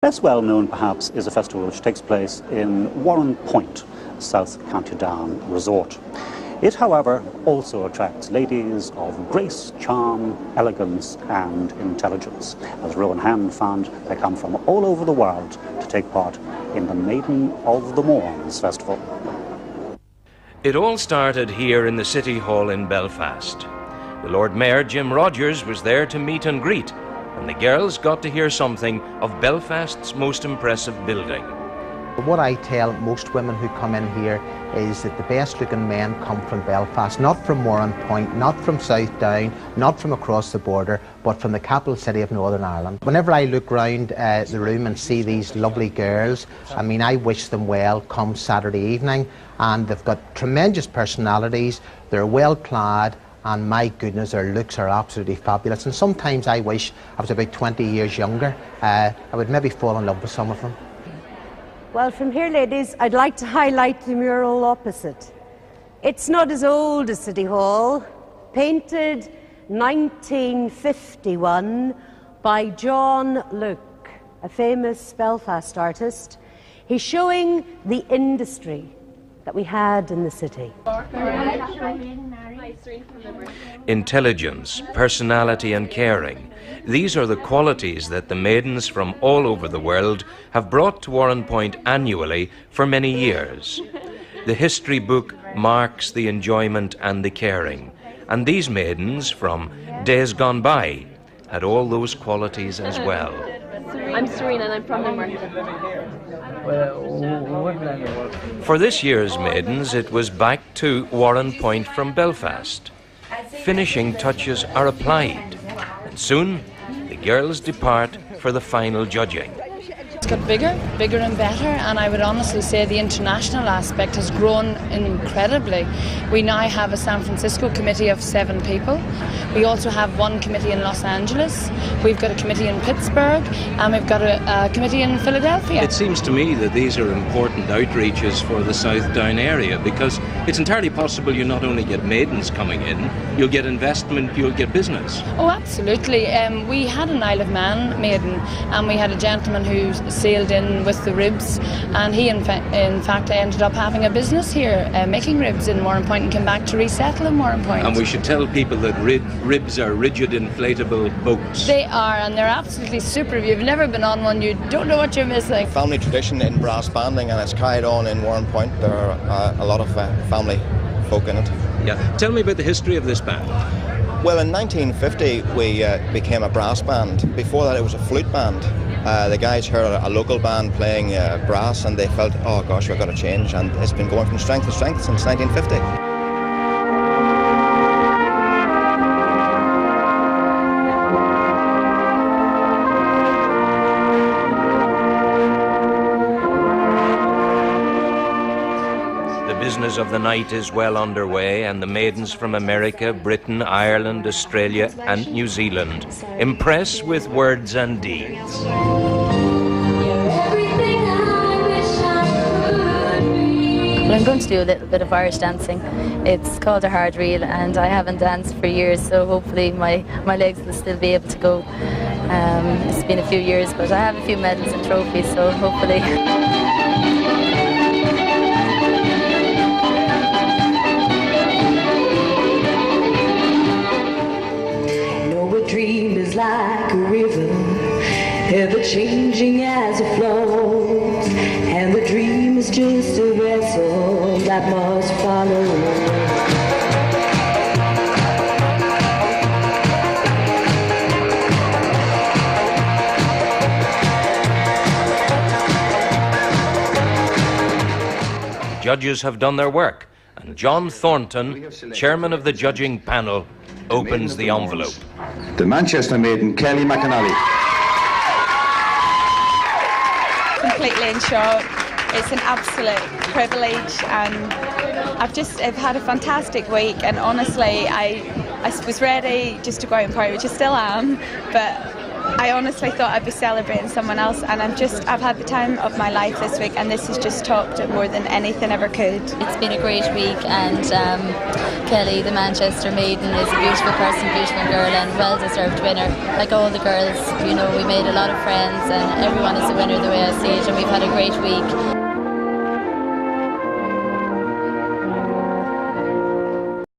Best well known, perhaps, is a festival which takes place in Warren Point, South co.down resort. It, however, also attracts ladies of grace, charm, elegance and intelligence. As Rowan Hand found, they come from all over the world to take part in the Maiden of the Mournes festival. It all started here in the City Hall in Belfast. The Lord Mayor, Jim Rogers, was there to meet and greet, and the girls got to hear something of Belfast's most impressive building. What I tell most women who come in here is that the best looking men come from Belfast, not from Warren Point, not from South Down, not from across the border, but from the capital city of Northern Ireland. Whenever I look round the room and see these lovely girls, I mean, I wish them well come Saturday evening, and they've got tremendous personalities, they're well clad, and my goodness, their looks are absolutely fabulous. And sometimes I wish I was about 20 years younger. I would maybe fall in love with some of them. Well, from here, ladies, I'd like to highlight the mural opposite. It's not as old as City Hall, painted 1951 by John Luke, a famous Belfast artist. He's showing the industry that we had in the city. Intelligence, personality and caring. These are the qualities that the maidens from all over the world have brought to Warren Point annually for many years. The history book marks the enjoyment and the caring, and these maidens from days gone by had all those qualities as well. I'm Serena and I'm from Limerick. For this year's maidens, it was back to Warren Point from Belfast. Finishing touches are applied, and soon the girls depart for the final judging. It's got bigger and better, and I would honestly say the international aspect has grown incredibly. We now have a San Francisco committee of 7 people. We also have one committee in Los Angeles. We've got a committee in Pittsburgh, and we've got a committee in Philadelphia. It seems to me that these are important outreaches for the South Down area, because it's entirely possible you not only get maidens coming in, you'll get investment, you'll get business. Oh, absolutely. We had an Isle of Man maiden, and we had a gentleman who sailed in with the ribs, and he in fact ended up having a business here making ribs in Warren Point and came back to resettle in Warren Point. And we should tell people that ribs are rigid inflatable boats. They are, and they're absolutely super. If you've never been on one, you don't know what you're missing. Family tradition in brass banding, and it's carried on in Warren Point. There are a lot of family folk in it. Yeah. Tell me about the history of this band. Well, in 1950 we became a brass band. Before that it was a flute band. The guys heard a local band playing brass and they felt, oh gosh, we've got to change, and it's been going from strength to strength since 1950. The business of the night is well underway, and the maidens from America, Britain, Ireland, Australia and New Zealand impress with words and deeds. Well, I'm going to do a little bit of Irish dancing. It's called a hard reel, and I haven't danced for years, so hopefully my legs will still be able to go. It's been a few years, but I have a few medals and trophies, so hopefully. Dream is like a river, ever changing as it flows, and the dream is just a vessel that must follow. The judges have done their work, and John Thornton, chairman of the judging panel, opens the envelope. The Manchester maiden, Kelly McAnally. Completely in shock. It's an absolute privilege, and I've had a fantastic week, and honestly I was ready just to go out and party, which I still am, but I honestly thought I'd be celebrating someone else, and I've had the time of my life this week, and this has just topped it more than anything ever could. It's been a great week, and Kelly, the Manchester Maiden, is a beautiful person, beautiful girl, and well-deserved winner. Like all the girls, you know, we made a lot of friends, and everyone is a winner the way I see it, and we've had a great week.